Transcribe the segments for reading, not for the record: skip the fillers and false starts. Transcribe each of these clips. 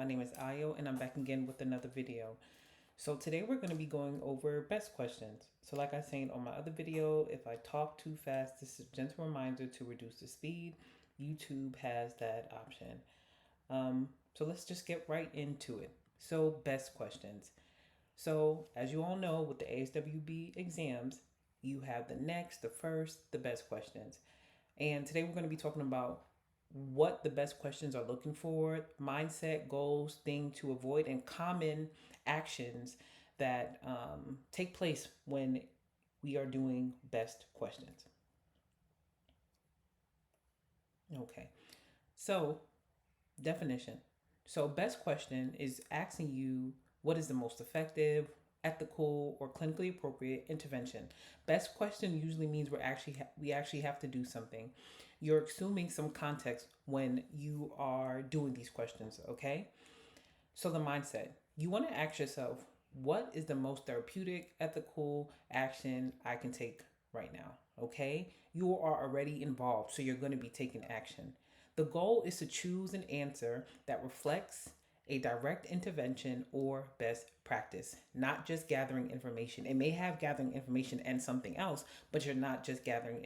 My name is Ayo and I'm back again with another video. So today we're going to be going over best questions. So like I said on my other video, if I talk too fast, this is a gentle reminder to reduce the speed. YouTube has that option. So let's just get right into it. So best questions. So as you all know, with the ASWB exams, you have the next, the first, the best questions. And today we're going to be talking about what the best questions are looking for, mindset, goals, thing to avoid, and common actions that take place when we are doing best questions. Okay, so definition. So, best question is asking you what is the most effective, ethical, or clinically appropriate intervention. Best question usually means we actually have to do something. You're assuming some context when you are doing these questions, okay? So the mindset. You want to ask yourself, what is the most therapeutic, ethical action I can take right now? Okay? You are already involved, so you're going to be taking action. The goal is to choose an answer that reflects a direct intervention or best practice, not just gathering information. It may have gathering information and something else, but you're not just gathering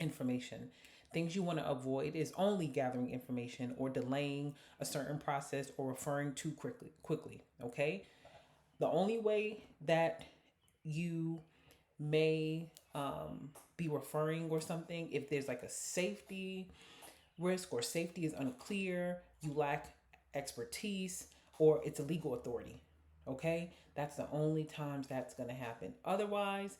information. Things you want to avoid is only gathering information or delaying a certain process or referring too quickly. Okay? The only way that you may be referring or something if there's like a safety risk or safety is unclear, you lack expertise, or it's a legal authority. Okay? That's the only times that's going to happen. Otherwise,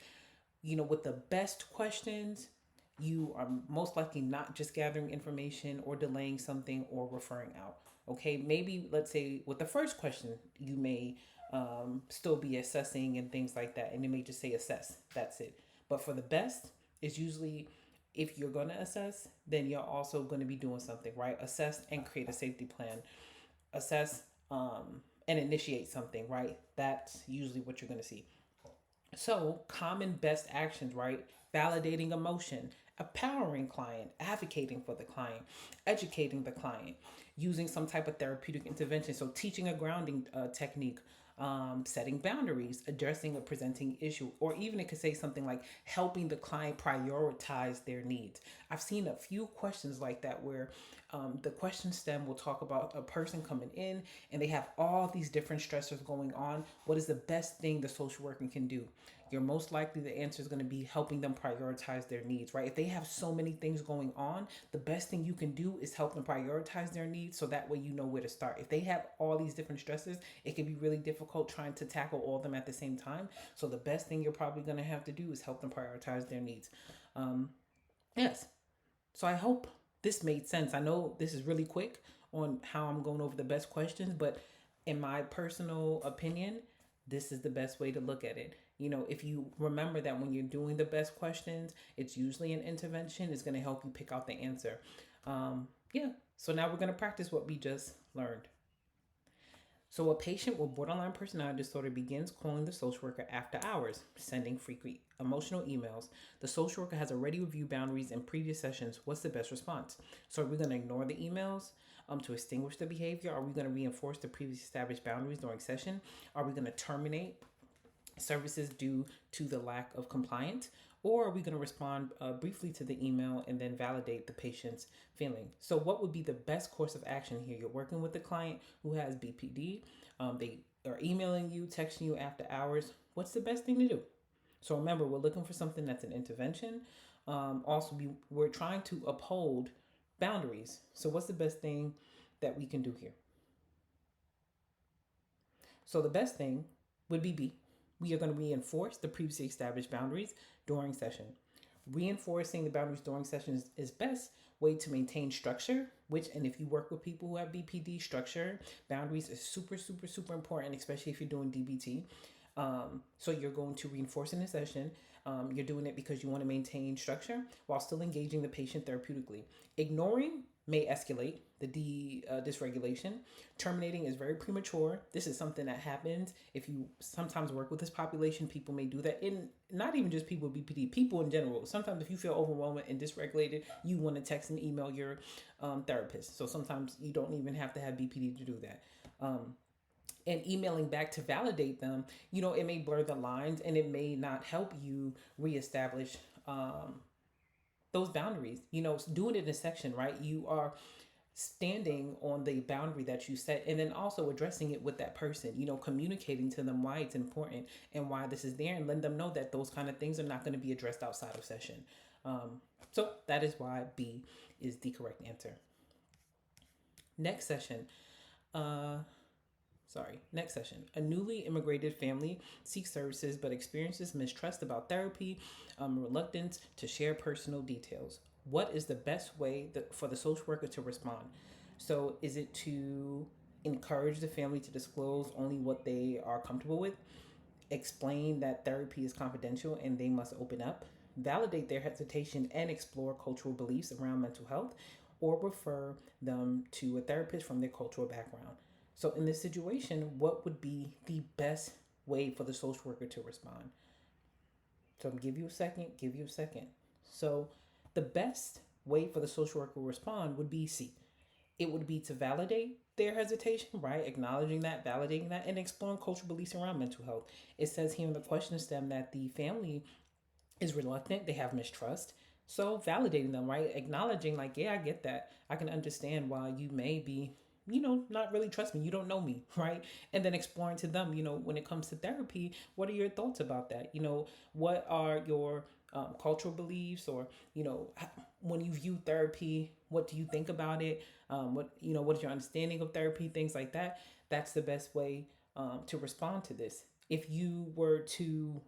with the best questions, you are most likely not just gathering information or delaying something or referring out. Okay, maybe let's say with the first question, you may still be assessing and things like that, and you may just say assess. That's it. But for the best, it's usually if you're going to assess, then you're also going to be doing something, right? Assess and create a safety plan. Assess and initiate something, right? That's usually what you're going to see. So, common best actions, right? Validating emotion, empowering client, advocating for the client, educating the client, using some type of therapeutic intervention. So, teaching a grounding technique, setting boundaries, addressing a presenting issue, or even it could say something like helping the client prioritize their needs. I've seen a few questions like that where the question stem will talk about a person coming in and they have all these different stressors going on. What is the best thing the social worker can do? You're most likely the answer is going to be helping them prioritize their needs, right? If they have so many things going on, the best thing you can do is help them prioritize their needs so that way you know where to start. If they have all these different stresses, it can be really difficult trying to tackle all of them at the same time. So the best thing you're probably going to have to do is help them prioritize their needs. Yes. So I hope this made sense. I know this is really quick on how I'm going over the best questions, but in my personal opinion, this is the best way to look at it. If you remember that when you're doing the best questions, it's usually an intervention. It's going to help you pick out the answer. Yeah. So now we're going to practice what we just learned. So a patient with borderline personality disorder begins calling the social worker after hours, sending frequent emotional emails. The social worker has already reviewed boundaries in previous sessions. What's the best response? So are we going to ignore the emails to extinguish the behavior? Are we going to reinforce the previously established boundaries during session? Are we going to terminate services due to the lack of compliance? Or are we going to respond briefly to the email and then validate the patient's feeling? So what would be the best course of action here? You're working with the client who has BPD. They are emailing you, texting you after hours. What's the best thing to do? So remember, we're looking for something that's an intervention. We're trying to uphold boundaries. So what's the best thing that we can do here? So the best thing would be B. We are going to reinforce the previously established boundaries during session. Reinforcing the boundaries during session is best way to maintain structure, and if you work with people who have BPD, structure, boundaries is super, super, super important, especially if you're doing DBT. So you're going to reinforce in the session. You're doing it because you want to maintain structure while still engaging the patient therapeutically. Ignoring may escalate dysregulation. Terminating is very premature. This is something that happens if you sometimes work with this population. People may do that, in not even just people with BPD, people in general. Sometimes if you feel overwhelmed and dysregulated, you want to text and email your therapist. So sometimes you don't even have to have BPD to do that. And emailing back to validate them, it may blur the lines and it may not help you reestablish those boundaries. Doing it in a section, right? You are standing on the boundary that you set, and then also addressing it with that person, communicating to them why it's important and why this is there, and letting them know that those kind of things are not going to be addressed outside of session. So that is why B is the correct answer. Next session. Next session. A newly immigrated family seeks services but experiences mistrust about therapy, reluctance to share personal details. What is the best way for the social worker to respond? So, is it to encourage the family to disclose only what they are comfortable with? Explain that therapy is confidential and they must open up? Validate their hesitation and explore cultural beliefs around mental health? Or refer them to a therapist from their cultural background? So, in this situation, what would be the best way for the social worker to respond? So, I'll give you a second. So, the best way for the social worker to respond would be C. It would be to validate their hesitation, right? Acknowledging that, validating that, and exploring cultural beliefs around mental health. It says here in the question stem that the family is reluctant, they have mistrust. So, validating them, right? Acknowledging, like, yeah, I get that. I can understand why you may be not really trust me. You don't know me, right? And then exploring to them, when it comes to therapy, what are your thoughts about that? What are your cultural beliefs, or, when you view therapy, what do you think about it? What is your understanding of therapy? Things like that. That's the best way to respond to this. If you were to,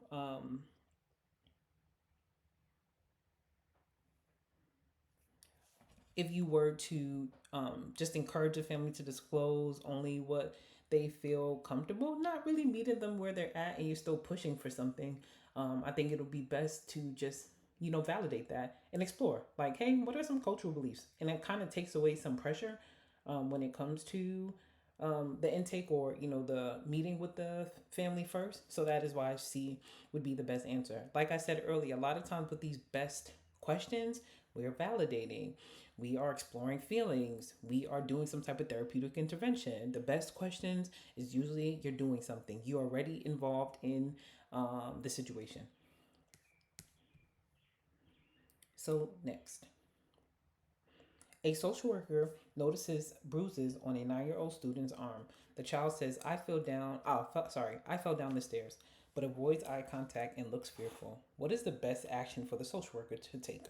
just encourage the family to disclose only what they feel comfortable, not really meeting them where they're at, and you're still pushing for something, I think it'll be best to just validate that and explore, like, hey, what are some cultural beliefs? And it kind of takes away some pressure when it comes to the intake, or the meeting with the family first. So that is why C would be the best answer. Like I said earlier, a lot of times with these best questions, we're validating, we are exploring feelings, we are doing some type of therapeutic intervention. The best questions is usually you're doing something, you're already involved in the situation. So next, a social worker notices bruises on a 9-year-old student's arm. The child says, I fell down the stairs," but avoids eye contact and looks fearful. What is the best action for the social worker to take?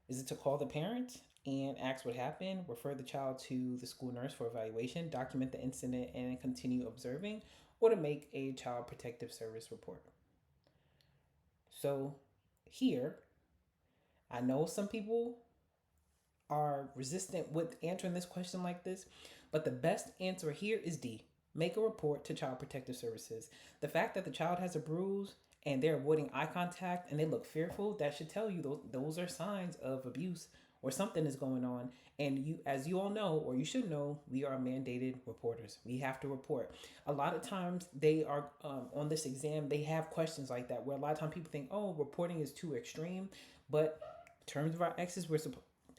Is it to call the parent and ask what happened, refer the child to the school nurse for evaluation, document the incident and continue observing, or to make a child protective service report? So here, I know some people are resistant with answering this question like this, but the best answer here is D. Make a report to Child Protective Services. The fact that the child has a bruise and they're avoiding eye contact and they look fearful, that should tell you those are signs of abuse or something is going on. And you, as you all know, or you should know, we are mandated reporters. We have to report. A lot of times they are on this exam, they have questions like that where a lot of times people think, oh, reporting is too extreme. But in terms of our exes,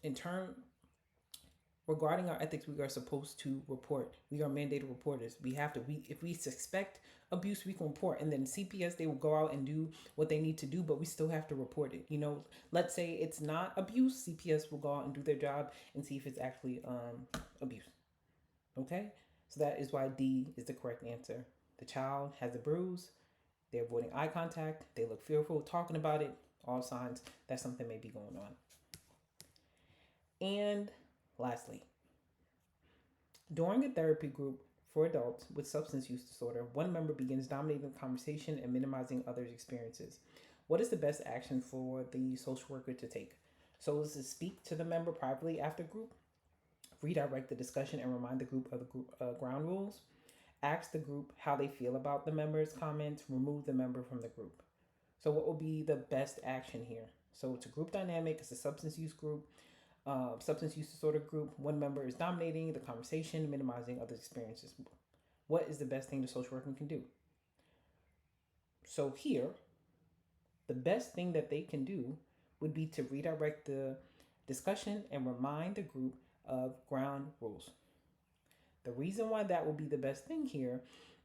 in term regarding our ethics, we are supposed to report. We are mandated reporters. We have to. If we suspect abuse, we can report. And then CPS, they will go out and do what they need to do, but we still have to report it. Let's say it's not abuse, CPS will go out and do their job and see if it's actually abuse. Okay, so that is why D is the correct answer. The child has a bruise. They're avoiding eye contact. They look fearful talking about it. All signs that something may be going on. And lastly, during a therapy group for adults with substance use disorder, one member begins dominating the conversation and minimizing others' experiences. What is the best action for the social worker to take? So, is to speak to the member privately after group, redirect the discussion and remind the group of the group ground rules, ask the group how they feel about the member's comments, remove the member from the group. So, what will be the best action here? So, it's a group dynamic, it's a substance use group. Substance use disorder group, one member is dominating the conversation, minimizing others' experiences. What is the best thing the social worker can do? So here, the best thing that they can do would be to redirect the discussion and remind the group of ground rules. The reason why that will be the best thing here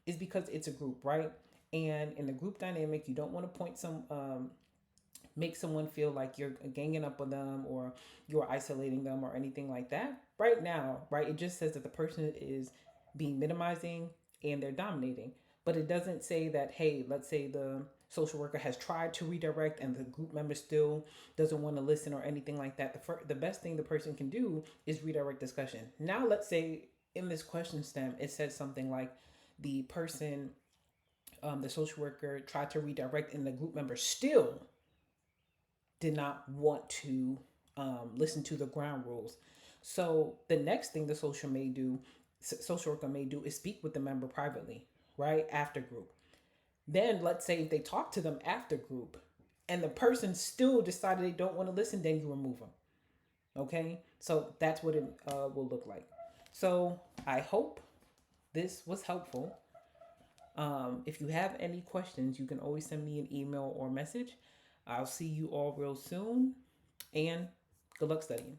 is because it's a group, right? And in the group dynamic, you don't want to make someone feel like you're ganging up on them or you're isolating them or anything like that. Right now, right, it just says that the person is being minimizing and they're dominating. But it doesn't say that, hey, let's say the social worker has tried to redirect and the group member still doesn't want to listen or anything like that. The best thing the person can do is redirect discussion. Now, let's say in this question stem, it said something like the person, the social worker tried to redirect and the group member still did not want to listen to the ground rules. So the next thing the social worker may do is speak with the member privately, right after group. Then let's say if they talk to them after group, and the person still decided they don't want to listen, then you remove them. Okay, so that's what it will look like. So I hope this was helpful. If you have any questions, you can always send me an email or message. I'll see you all real soon, and good luck studying.